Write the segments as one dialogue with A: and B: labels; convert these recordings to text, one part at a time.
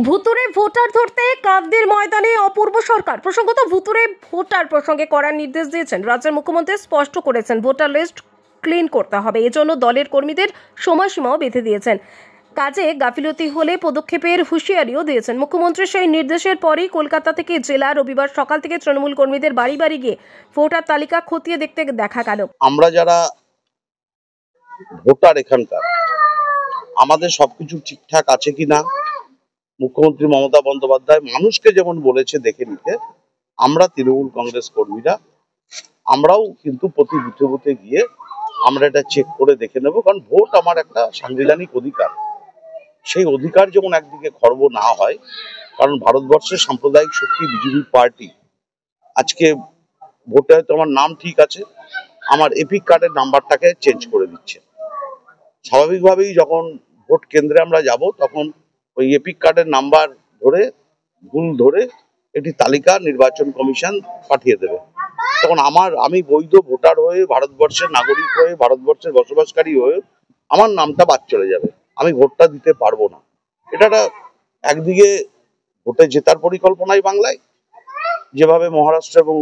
A: ভুতুরে ভোটার ধরতে কান্দির ময়দানে অপূর্ব সরকার। প্রসঙ্গত ভুতুরে ভোটার প্রসঙ্গে করার নির্দেশ দিয়েছেন রাজ্যের মুখ্যমন্ত্রী। স্পষ্ট করেছেন ভোটার লিস্ট ক্লিন করতে হবে, এজন্য দলের কর্মীদের সময়সীমাও বেঁধে দিয়েছেন। কাজে গাফিলতি হলে পদক্ষেপের হুঁশিয়ারিও দিয়েছেন মুখ্যমন্ত্রী। সেই নির্দেশের পরেই কলকাতা থেকে জেলা রবিবার সকাল থেকে তৃণমূল কর্মীদের বাড়ি বাড়ি গিয়ে ভোটার তালিকা খতিয়ে দেখতে দেখা গেল।
B: আমরা যারা ভোটার এখানকার, আমাদের সবকিছু ঠিকঠাক আছে কিনা, মুখ্যমন্ত্রী মমতা বন্দ্যোপাধ্যায় মানুষকে যেমন বলেছে দেখে নিতে, আমরা তৃণমূল কংগ্রেস কর্মীরা আমরাও কিন্তু প্রতি বুথে বুথে গিয়ে আমরা এটা চেক করে দেখে নেব। কারণ ভোট আমার একটা সাংবিধানিক অধিকার, সেই অধিকার যেমন একদিকে খর্ব না হয়। কারণ ভারতবর্ষের সাম্প্রদায়িক শক্তি বিজেপি পার্টি আজকে ভোটে হয়তো আমার নাম ঠিক আছে, আমার এপিক কার্ডের নাম্বারটাকে চেঞ্জ করে দিচ্ছে। স্বাভাবিকভাবেই যখন ভোট কেন্দ্রে আমরা যাব তখন ওই এপিক কার্ডের নাম্বার ধরে ভুল ধরে একটি তালিকা নির্বাচন কমিশন পাঠিয়ে দেবে। তখন আমি বৈধ ভোটার হয়ে, ভারতবর্ষের নাগরিক হয়ে, ভারতবর্ষের বসবাসকারী হয়ে আমার নামটা বাদ চলে যাবে, আমি ভোটটা দিতে পারবো না। এটা একদিকে ভোটে জেতার পরিকল্পনাই বাংলায়, যেভাবে মহারাষ্ট্র এবং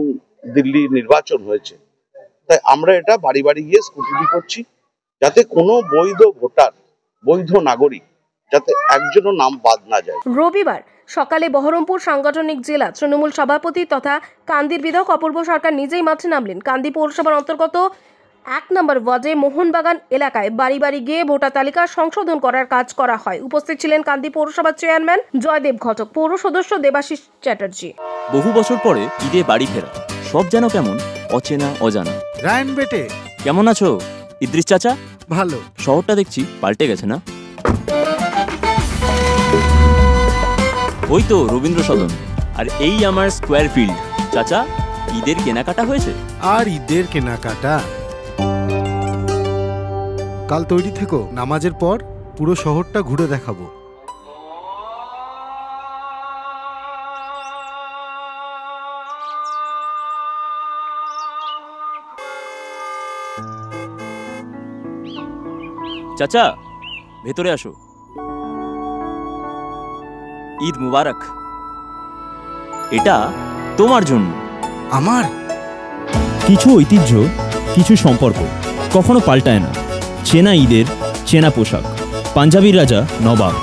B: দিল্লি নির্বাচন হয়েছে, তাই আমরা এটা বাড়ি বাড়ি গিয়ে স্ক্রুটিনি করছি, যাতে কোনো বৈধ ভোটার, বৈধ নাগরিক যাতে একজনও নাম বাদ না যায়।
A: রবিবার সকালে বহরমপুর সাংগঠনিক জেলা তৃণমূল সভাপতি তথা কান্দির বিধায়ক অপূর্ব সরকার নিজেই মাঠে নামলেন। কান্দি পৌরসভার অন্তর্গত 1 নম্বর ওয়ার্ডে মোহনবাগান এলাকায় বাড়ি বাড়ি গিয়ে ভোটার তালিকা সংশোধন করার কাজ করা হয়। উপস্থিত ছিলেন কান্দি পৌরসভার চেয়ারম্যান জয়দেব ঘটক, পৌর সদস্য দেবাশিস চ্যাটার্জি।
C: বহু বছর পরে ঈদে বাড়ি ফেরা, সব যেন কেমন অচেনা অজানা।
D: রায়ন বেটে
C: কেমন আছো ইদ্রিস চাচা?
D: ভালো।
C: শহরটা দেখছি পাল্টে গেছে না? ওই তো রবীন্দ্র সদন, আর এই আমার স্কোয়ার ফিল্ড। চাচা, ঈদের কেনাকাটা হয়েছে?
D: আর ঈদের কেনাকাটা? কাল তৈরি থেকো, নামাজের পর পুরো শহরটা ঘুরে দেখাবো।
C: চাচা, ভেতরে আসো। ঈদ মুবারক। এটা তোমার জন্য।
D: আমার?
E: কিছু ঐতিহ্য, কিছু সম্পর্ক কখনো পাল্টায় না। চেনা ঈদের চেনা পোশাক, পাঞ্জাবির রাজা নবাব।